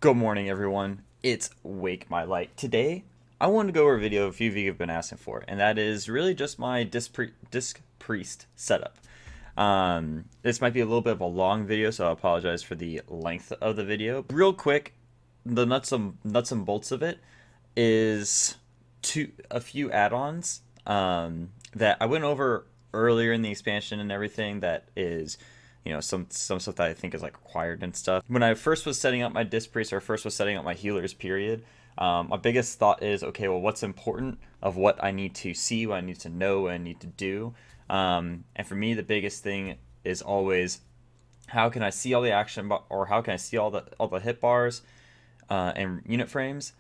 Good morning, everyone. It's Wake My Light. Today, I wanted to go over a video a few of you have been asking for, and that is really just my Disc Priest setup. This might be a little bit of a long video, so I apologize for the length of the video. Real quick, the nuts and bolts of it is a few add-ons that I went over earlier in the expansion and everything. That is, some stuff that I think is like required and stuff. When I first was setting up my disc priest, or first was setting up my healers, period, my biggest thought is, okay, well, what's important of what I need to see, what I need to know, what I need to do. And for me, the biggest thing is always, how can I see all the action, or how can I see all the hit bars and unit frames,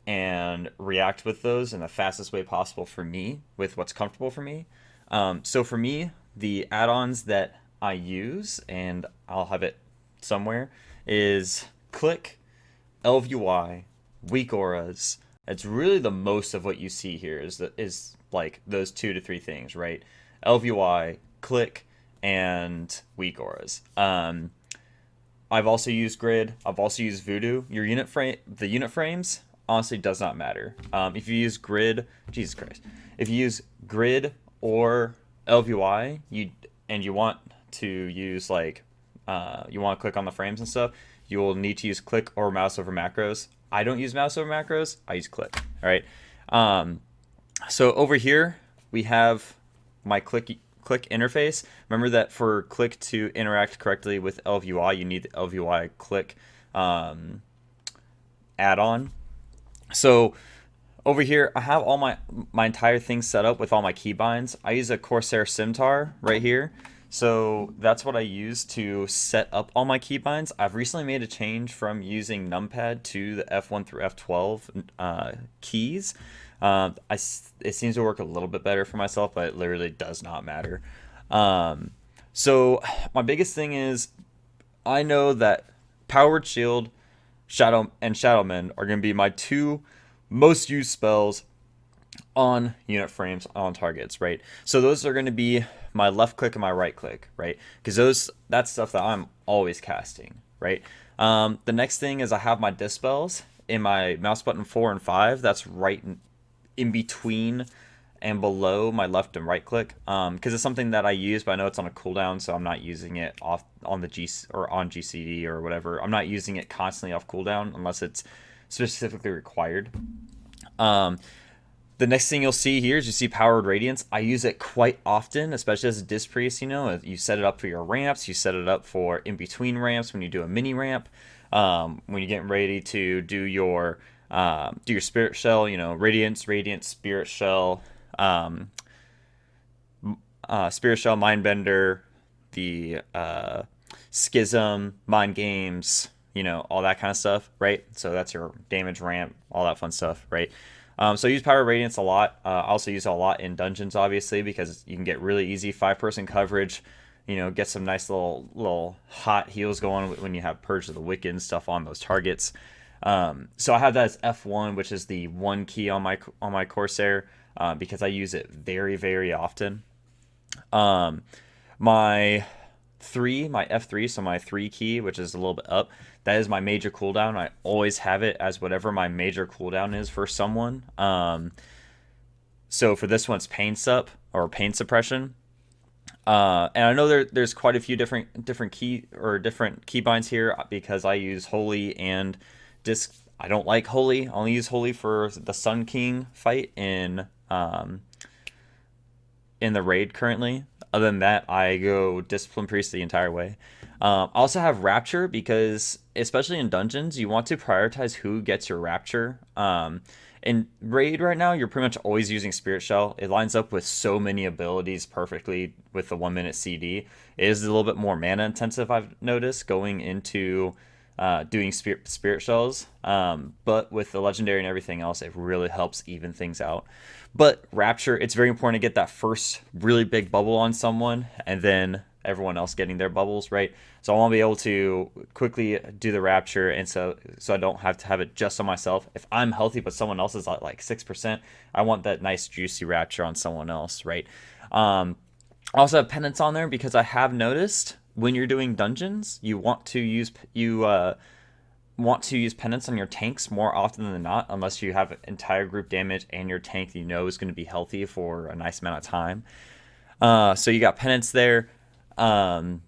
and react with those in the fastest way possible for me, with what's comfortable for me. So for me, the add-ons that I use, and I'll have it somewhere, is Click, LVY, Weak Auras. It's really the most of what you see here is like those 2 to 3 things, right? LVY, Click, and Weak Auras. I've also used Grid. I've also used Voodoo. The unit frames honestly does not matter. If you use Grid, Jesus Christ, if you use Grid or LVY, you want to use you want to click on the frames and stuff, you will need to use Click or mouse over macros. I don't use mouse over macros. I use Click. All right. So over here we have my click interface. Remember that for Click to interact correctly with LVY, you need the LVY Click add-on. So over here, I have all my entire thing set up with all my keybinds. I use a Corsair Scimitar right here. So that's what I use to set up all my keybinds. I've recently made a change from using numpad to the F1 through F12 keys. It seems to work a little bit better for myself, but it literally does not matter. So my biggest thing is, I know that Powered Shield, Shadowman are going to be my two most used spells on unit frames on targets, right? So those are going to be my left click and my right click, right? Because that's stuff that I'm always casting, right? The next thing is, I have my dispels in my mouse button 4 and 5. That's right in between and below my left and right click, because it's something that I use, but I know it's on a cooldown, so I'm not using it off on the G or on GCD or whatever. I'm not using it constantly off cooldown unless it's specifically required. The next thing you'll see here is, you see Powered Radiance. I use it quite often, especially as a Disc Priest. You set it up for your ramps, you set it up for in between ramps when you do a mini ramp, when you're getting ready to do your Spirit Shell. Radiance, Spirit Shell, Spirit Shell, Mindbender, the Schism, Mind Games, all that kind of stuff, right? So that's your damage ramp, all that fun stuff, right? So I use Power Radiance a lot. I also use it a lot in dungeons, obviously, because you can get really easy 5-person coverage. Get some nice little hot heals going when you have Purge of the Wicked and stuff on those targets. So I have that as F1, which is the one key on my Corsair, because I use it very, very often. My F3, so my 3 key, which is a little bit up, that is my major cooldown. I always have it as whatever my major cooldown is for someone. So for this one, it's Pain Sup, or Pain Suppression. And I know there's quite a few different keybinds here, because I use Holy and Disc. I don't like Holy. I only use Holy for the Sun King fight in the raid currently. Other than that, I go Discipline Priest the entire way. I also have Rapture, because especially in dungeons, you want to prioritize who gets your Rapture. In raid right now, you're pretty much always using Spirit Shell. It lines up with so many abilities perfectly with the 1-minute CD. It is a little bit more mana intensive, I've noticed, going into doing Spirit Shells. But with the Legendary and everything else, it really helps even things out. But Rapture, it's very important to get that first really big bubble on someone, and then everyone else getting their bubbles, right? So I want to be able to quickly do the Rapture, and so I don't have to have it just on myself. If I'm healthy but someone else is at like 6%, I want that nice juicy Rapture on someone else, right? I also have Penance on there, because I have noticed when you're doing dungeons, you want to use want to use penance on your tanks more often than not, unless you have entire group damage and your tank you know is going to be healthy for a nice amount of time. So you got penance there. Um,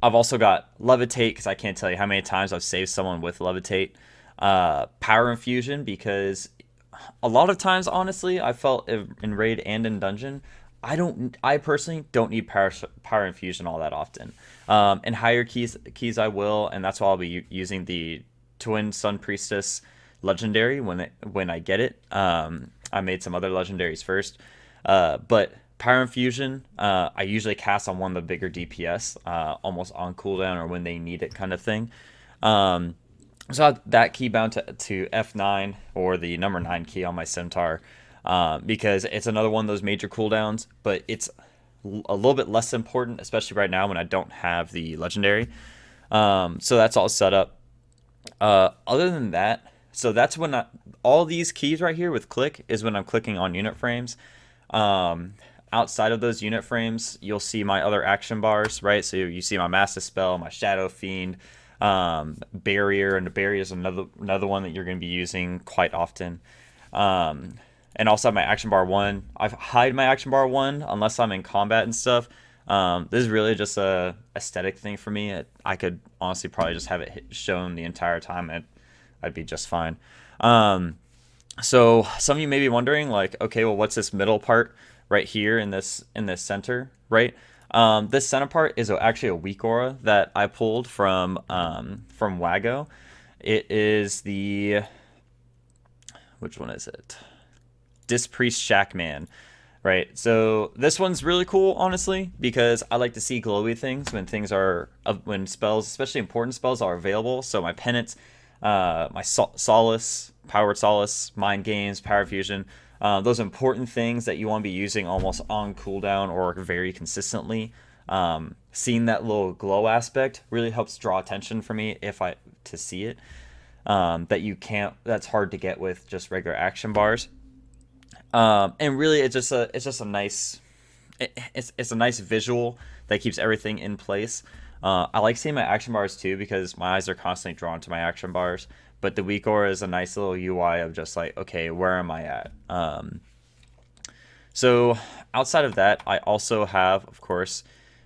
I've also got levitate because I can't tell you how many times I've saved someone with levitate. Power infusion because a lot of times, honestly, I felt in raid and in dungeon, I personally don't need power infusion all that often. In higher keys I will, and that's why I'll be using the Twin Sun Priestess legendary when I get it. I made some other legendaries first, but power infusion I usually cast on one of the bigger DPS, almost on cooldown or when they need it, kind of thing. So that key bound to F9 or the number 9 key on my Centaur, because it's another one of those major cooldowns, but it's a little bit less important, especially right now when I don't have the legendary. So that's all set up. Other than that, so that's when all these keys right here with click is when I'm clicking on unit frames. Outside of those unit frames, you'll see my other action bars, right? So you see my Mass Dispel, my Shadow Fiend, barrier, and the barrier is another one that you're going to be using quite often. And also my action bar 1. I hide my action bar 1 unless I'm in combat and stuff. This is really just a aesthetic thing for me. I could honestly probably just have it shown the entire time and I'd be just fine. So some of you may be wondering, like, okay, well, what's this middle part right here in this center, right? This center part is actually a weak aura that I pulled from Wago. It is which one is it? Dispriest Shackman, right? So this one's really cool, honestly, because I like to see glowy things when spells, especially important spells, are available. So my penance, my solace, powered solace, mind games, power fusion. Those important things that you want to be using almost on cooldown or very consistently. Seeing that little glow aspect really helps draw attention for me to see it. That's hard to get with just regular action bars. And really it's just a nice visual that keeps everything in place. I like seeing my action bars too because my eyes are constantly drawn to my action bars. But the weak aura is a nice little UI of just like, okay, where am I at? So outside of that, I also have, of course,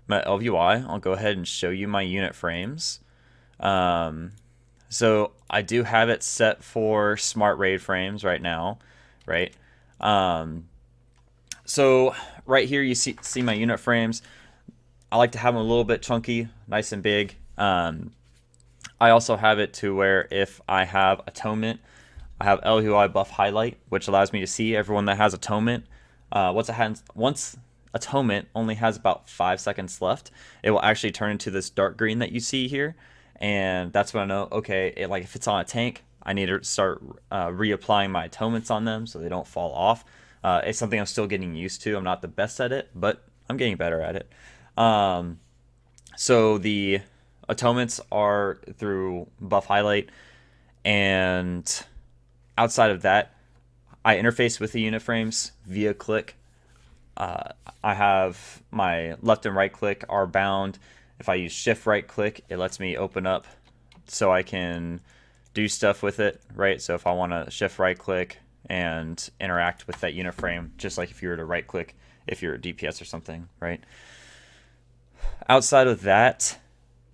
my LVUI. I'll go ahead and show you my unit frames. So I do have it set for smart raid frames right now, right? So right here you see my unit frames. I like to have them a little bit chunky, nice and big. I also have it to where if I have Atonement, I have LUI buff highlight, which allows me to see everyone that has Atonement. Once Atonement only has about 5 seconds left, it will actually turn into this dark green that you see here. And that's when I know, okay, like if it's on a tank, I need to start reapplying my Atonements on them so they don't fall off. It's something I'm still getting used to. I'm not the best at it, but I'm getting better at it. So the Atonements are through buff highlight, and outside of that, I interface with the unit frames via click. I have my left and right click are bound. If I use shift right click, it lets me open up so I can do stuff with it, right? So if I want to shift right click and interact with that unit frame, just like if you were to right click if you're a DPS or something, right? Outside of that,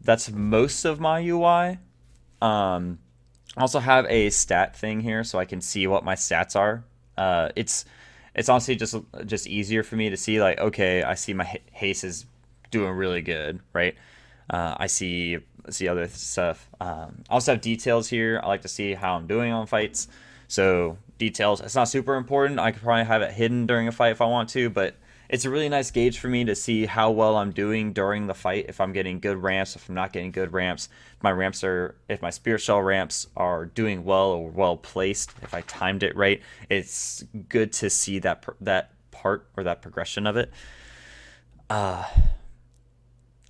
that's most of my UI. I also have a stat thing here so I can see what my stats are. It's honestly just easier for me to see, like, okay, I see my haste is doing really good, right? I see other stuff. I also have details here. I like to see how I'm doing on fights. So details, it's not super important. I could probably have it hidden during a fight if I want to, but it's a really nice gauge for me to see how well I'm doing during the fight. If I'm getting good ramps, if I'm not getting good ramps, if my Spirit Shell ramps are doing well or well placed, if I timed it right, it's good to see that part or that progression of it.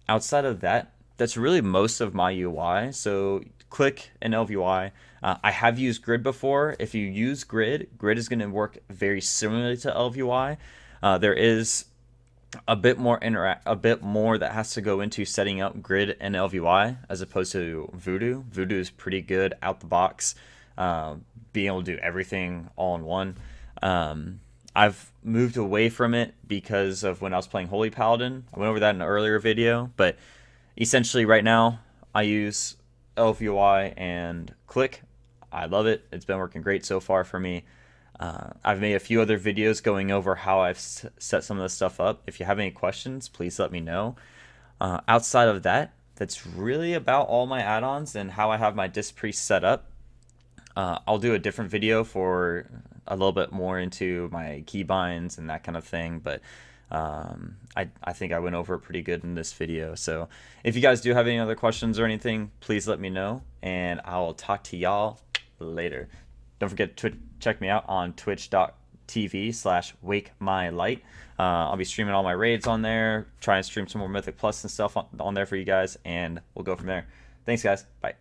Outside of that, that's really most of my UI. So click and LVUI. I have used grid before. If you use grid is going to work very similarly to LVUI. There is a bit more that has to go into setting up grid and LVY as opposed to Voodoo. Voodoo is pretty good out the box, being able to do everything all in one. I've moved away from it because of when I was playing Holy Paladin. I went over that in an earlier video, but essentially right now I use LVY and Click. I love it. It's been working great so far for me. I've made a few other videos going over how I've set some of this stuff up. If you have any questions, please let me know. Outside of that, that's really about all my add-ons and how I have my Disc Priest set up. I'll do a different video for a little bit more into my keybinds and that kind of thing, but I think I went over it pretty good in this video. So if you guys do have any other questions or anything, please let me know, and I'll talk to y'all later. Don't forget to check me out on twitch.tv/wakemylight. I'll be streaming all my raids on there, trying to stream some more Mythic Plus and stuff on there for you guys, and we'll go from there. Thanks, guys. Bye.